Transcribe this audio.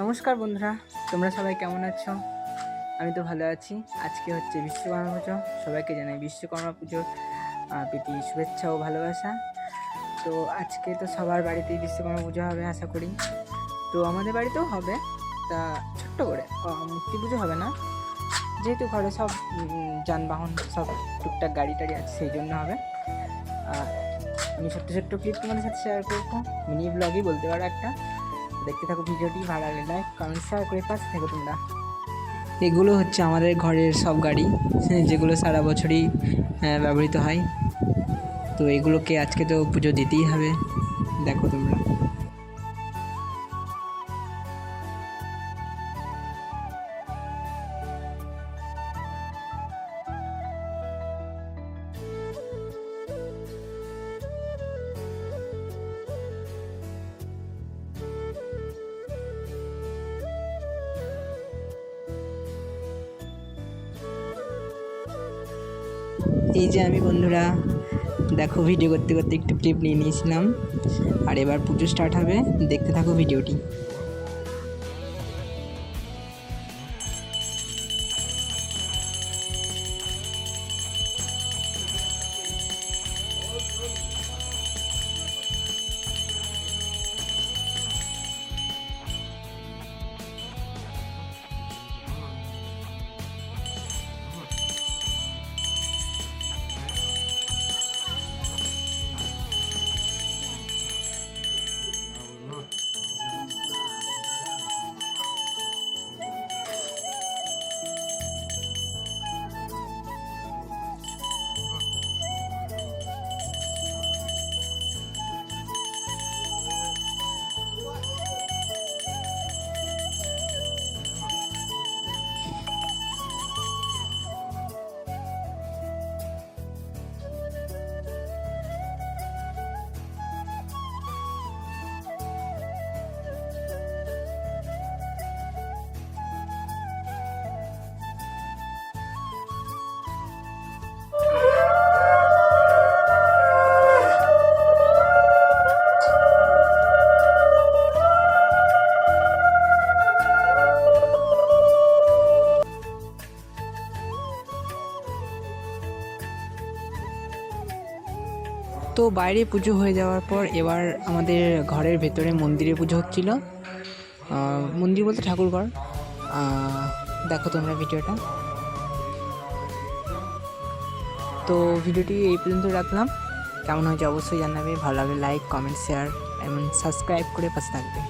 নমস্কার বন্ধুরা, তোমরা সবাই কেমন আছো? আমি তো ভালো আছি। আজকে হচ্ছে বিশ্বকর্মা পুজো। সবাইকে জানাই বিশ্বকর্মা পুজোর প্রীতি শুভেচ্ছা ও ভালোবাসা। তো আজকে তো সবার বাড়িতেই বিশ্বকর্মা পুজো হবে আশা করি। তো আমাদের বাড়িতেও হবে, তা ছোট্ট করে মূর্তি পুজো হবে না, যেহেতু ঘরে সব যানবাহন সব টুকটাক গাড়ি টাড়ি আছে সেই জন্য হবে। আর আমি ছোট্ট ছোট্ট ক্লিপ তোমাদের সাথে শেয়ার করবো, মিনি ব্লগই বলতে পারো একটা। দেখতে থাকো ভিডিওটি, ভালো লাগলে লাইক কমেন্ট শেয়ার করে পাশে থেকো তোমরা। এগুলো হচ্ছে আমাদের ঘরের সব গাড়ি, যেগুলো সারা বছরই ব্যবহৃত হয়। তো এগুলোকে আজকে তো পুজো দিতেই হবে, দেখো তোমরা। এই যে আমি বন্ধুরা দেখো ভিডিও করতে করতে একটু ক্লিপ নিয়ে নিয়েছিলাম, আর এবার পুজো স্টার্ট হবে, দেখতে থাকো ভিডিওটি। তো বাইরে পুজো হয়ে যাওয়ার পর এবার আমাদের ঘরের ভেতরে মন্দিরে পুজো হচ্ছিল। মন্দির বলতে ঠাকুরঘর। দেখো তোমরা ভিডিওটা। তো ভিডিওটি এই পর্যন্ত রাখলাম, কেমন হয়েছে অবশ্যই জানাবে। ভালো লাগলে লাইক কমেন্ট শেয়ার এবং সাবস্ক্রাইব করে পাশে থাকবে।